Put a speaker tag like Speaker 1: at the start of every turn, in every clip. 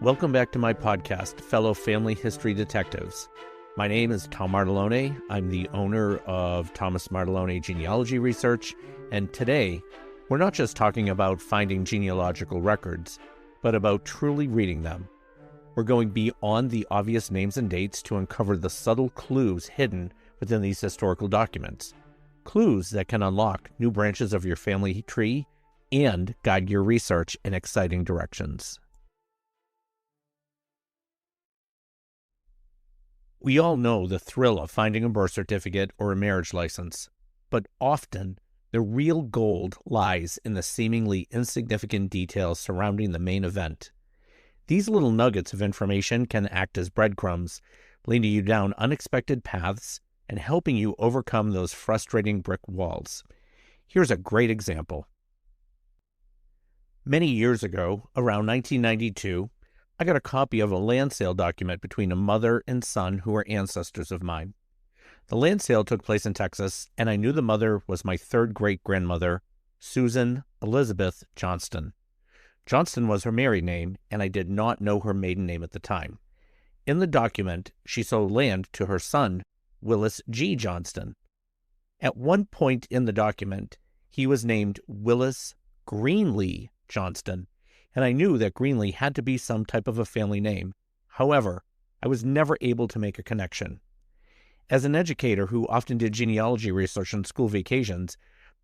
Speaker 1: Welcome back to my podcast, fellow family history detectives. My name is Tom Martellone. I'm the owner of Thomas Martellone Genealogy Research, and today we're not just talking about finding genealogical records, but about truly reading them. We're going beyond the obvious names and dates to uncover the subtle clues hidden within these historical documents. Clues that can unlock new branches of your family tree and guide your research in exciting directions. We all know the thrill of finding a birth certificate or a marriage license, but often the real gold lies in the seemingly insignificant details surrounding the main event. These little nuggets of information can act as breadcrumbs, leading you down unexpected paths and helping you overcome those frustrating brick walls. Here's a great example. Many years ago, around 1992, I got a copy of a land sale document between a mother and son who were ancestors of mine. The land sale took place in Texas, and I knew the mother was my third great-grandmother, Susan Elizabeth Johnston. Johnston was her married name, and I did not know her maiden name at the time. In the document, she sold land to her son, Willis G. Johnston. At one point in the document, he was named Willis Greenlee Johnston, and I knew that Greenlee had to be some type of a family name. However, I was never able to make a connection. As an educator who often did genealogy research on school vacations,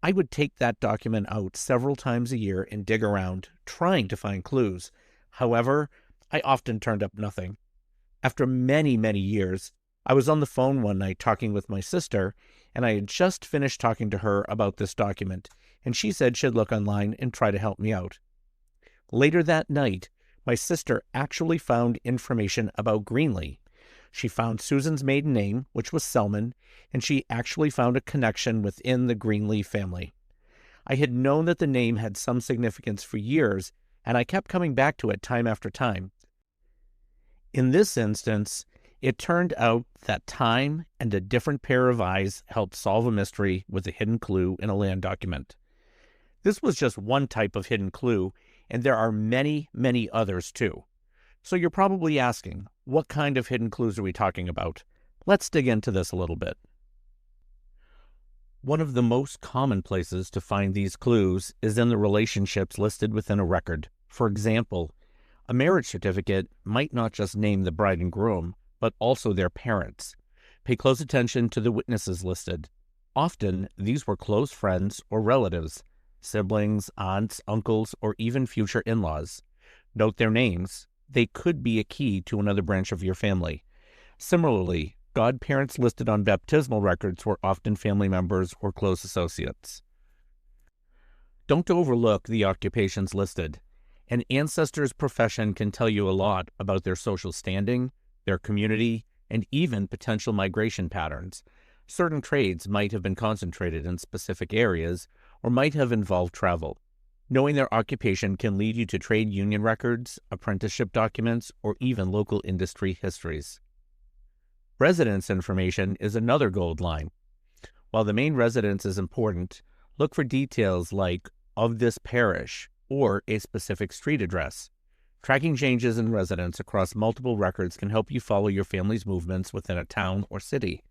Speaker 1: I would take that document out several times a year and dig around, trying to find clues. However, I often turned up nothing. After many, many years, I was on the phone one night talking with my sister, and I had just finished talking to her about this document, and she said she'd look online and try to help me out. Later that night, my sister actually found information about Greenlee. She found Susan's maiden name, which was Selman, and she actually found a connection within the Greenlee family. I had known that the name had some significance for years, and I kept coming back to it time after time. In this instance, it turned out that time and a different pair of eyes helped solve a mystery with a hidden clue in a land document. This was just one type of hidden clue, and there are many, many others too. So you're probably asking, what kind of hidden clues are we talking about? Let's dig into this a little bit. One of the most common places to find these clues is in the relationships listed within a record. For example, a marriage certificate might not just name the bride and groom, but also their parents. Pay close attention to the witnesses listed. Often, these were close friends or relatives, siblings, aunts, uncles, or even future in-laws. Note their names. They could be a key to another branch of your family. Similarly, godparents listed on baptismal records were often family members or close associates. Don't overlook the occupations listed. An ancestor's profession can tell you a lot about their social standing, their community, and even potential migration patterns. Certain trades might have been concentrated in specific areas or might have involved travel. Knowing their occupation can lead you to trade union records, apprenticeship documents, or even local industry histories. Residence information is another gold line. While the main residence is important, look for details like of this parish or a specific street address. Tracking changes in residence across multiple records can help you follow your family's movements within a town or city.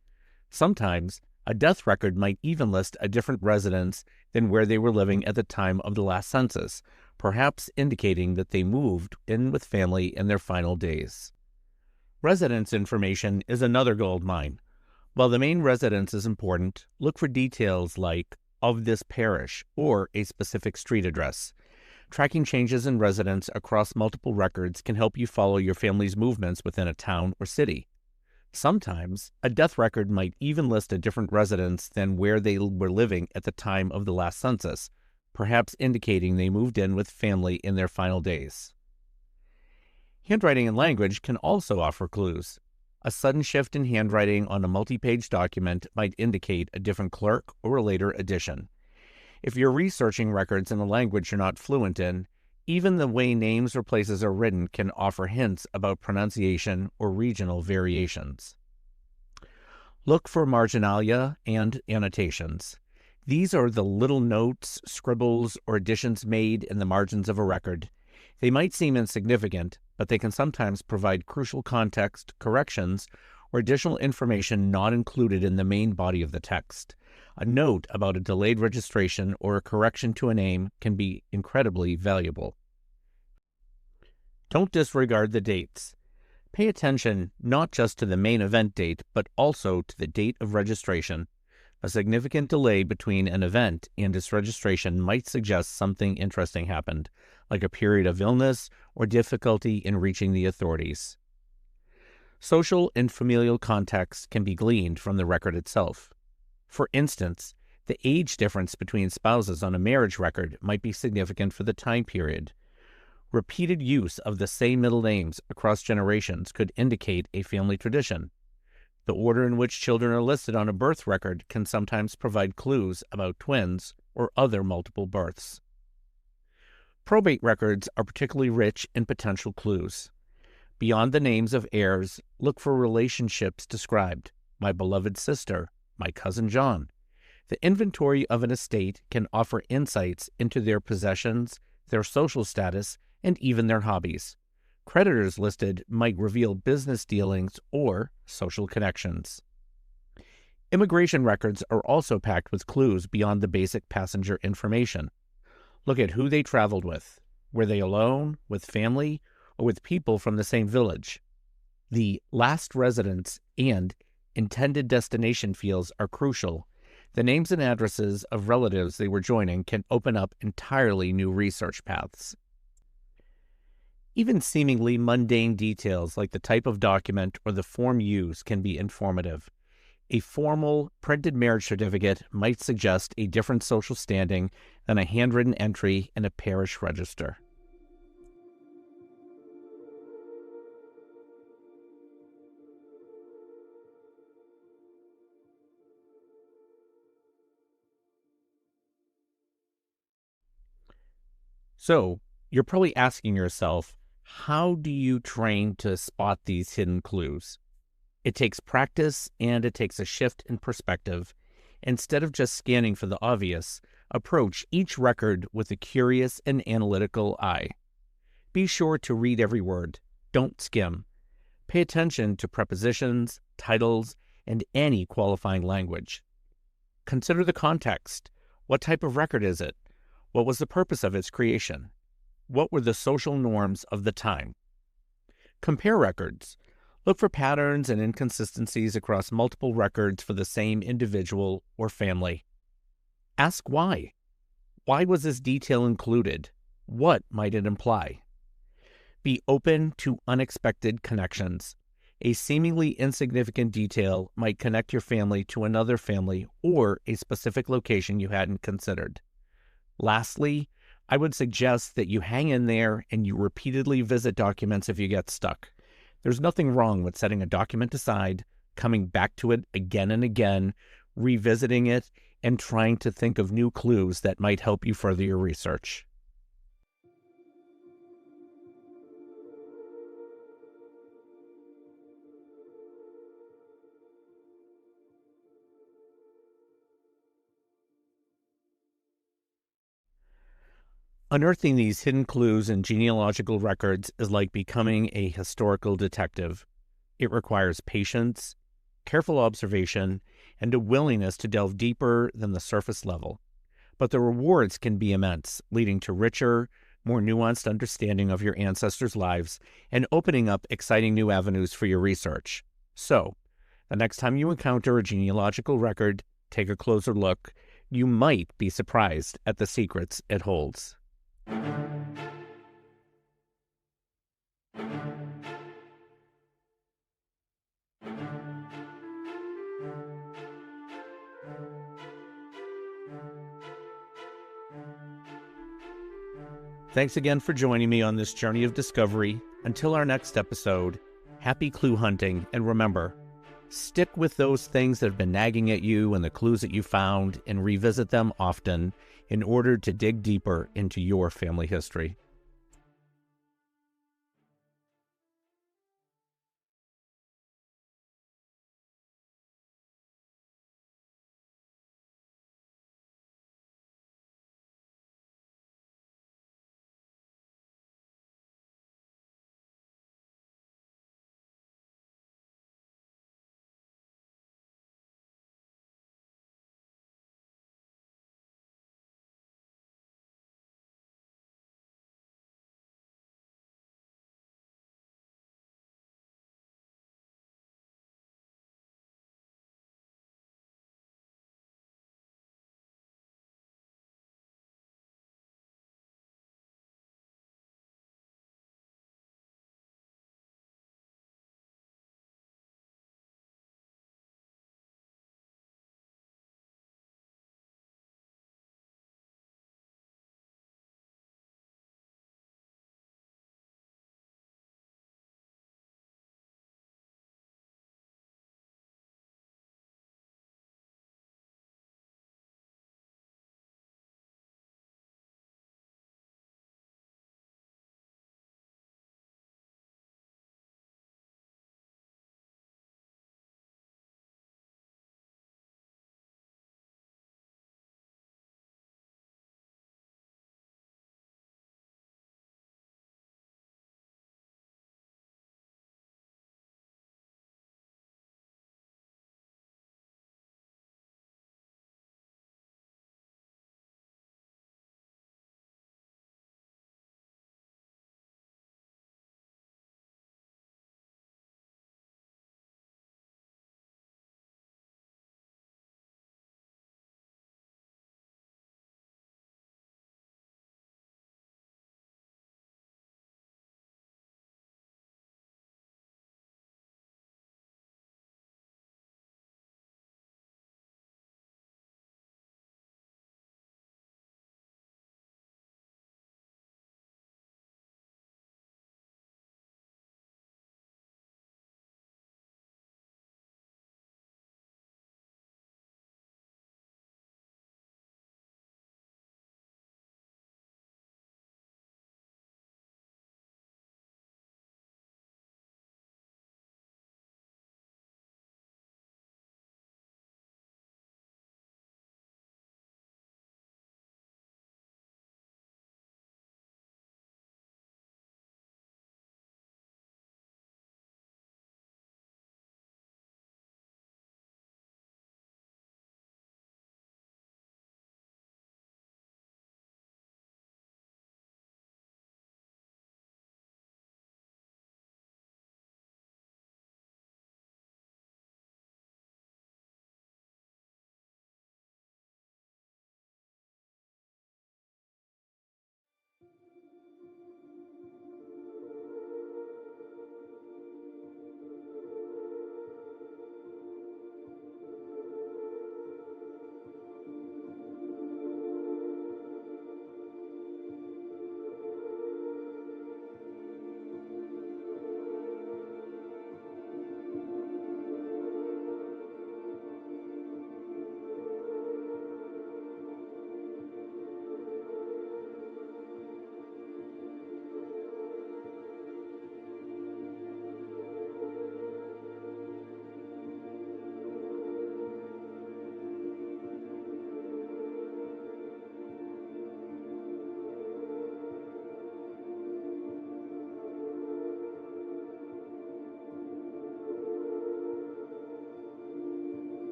Speaker 1: Sometimes, a death record might even list a different residence than where they were living at the time of the last census, perhaps indicating that they moved in with family in their final days. Residence information is another gold mine. While the main residence is important, look for details like of this parish or a specific street address. Tracking changes in residence across multiple records can help you follow your family's movements within a town or city. Sometimes, a death record might even list a different residence than where they were living at the time of the last census, perhaps indicating they moved in with family in their final days. Handwriting and language can also offer clues. A sudden shift in handwriting on a multi-page document might indicate a different clerk or a later addition. If you're researching records in a language you're not fluent in, even the way names or places are written can offer hints about pronunciation or regional variations. Look for marginalia and annotations. These are the little notes, scribbles, or additions made in the margins of a record. They might seem insignificant, but they can sometimes provide crucial context, corrections, or additional information not included in the main body of the text. A note about a delayed registration or a correction to a name can be incredibly valuable. Don't disregard the dates. Pay attention not just to the main event date, but also to the date of registration. A significant delay between an event and its registration might suggest something interesting happened, like a period of illness or difficulty in reaching the authorities. Social and familial context can be gleaned from the record itself. For instance, the age difference between spouses on a marriage record might be significant for the time period. Repeated use of the same middle names across generations could indicate a family tradition. The order in which children are listed on a birth record can sometimes provide clues about twins or other multiple births. Probate records are particularly rich in potential clues. Beyond the names of heirs, look for relationships described. My beloved sister, my cousin John. The inventory of an estate can offer insights into their possessions, their social status, and even their hobbies. Creditors listed might reveal business dealings or social connections. Immigration records are also packed with clues beyond the basic passenger information. Look at who they traveled with. Were they alone, with family, or with people from the same village? The last residence and intended destination fields are crucial. The names and addresses of relatives they were joining can open up entirely new research paths. Even seemingly mundane details like the type of document or the form used can be informative. A formal, printed marriage certificate might suggest a different social standing than a handwritten entry in a parish register. So, you're probably asking yourself, how do you train to spot these hidden clues? It takes practice and it takes a shift in perspective. Instead of just scanning for the obvious, approach each record with a curious and analytical eye. Be sure to read every word. Don't skim. Pay attention to prepositions, titles, and any qualifying language. Consider the context. What type of record is it? What was the purpose of its creation? What were the social norms of the time? Compare records. Look for patterns and inconsistencies across multiple records for the same individual or family. Ask why. Why was this detail included? What might it imply? Be open to unexpected connections. A seemingly insignificant detail might connect your family to another family or a specific location you hadn't considered. Lastly, I would suggest that you hang in there and you repeatedly visit documents if you get stuck. There's nothing wrong with setting a document aside, coming back to it again and again, revisiting it, and trying to think of new clues that might help you further your research. Unearthing these hidden clues in genealogical records is like becoming a historical detective. It requires patience, careful observation, and a willingness to delve deeper than the surface level. But the rewards can be immense, leading to richer, more nuanced understanding of your ancestors' lives and opening up exciting new avenues for your research. So, the next time you encounter a genealogical record, take a closer look. You might be surprised at the secrets it holds. Thanks again for joining me on this journey of discovery. Until our next episode, happy clue hunting, and remember, stick with those things that have been nagging at you and the clues that you found, and revisit them often in order to dig deeper into your family history.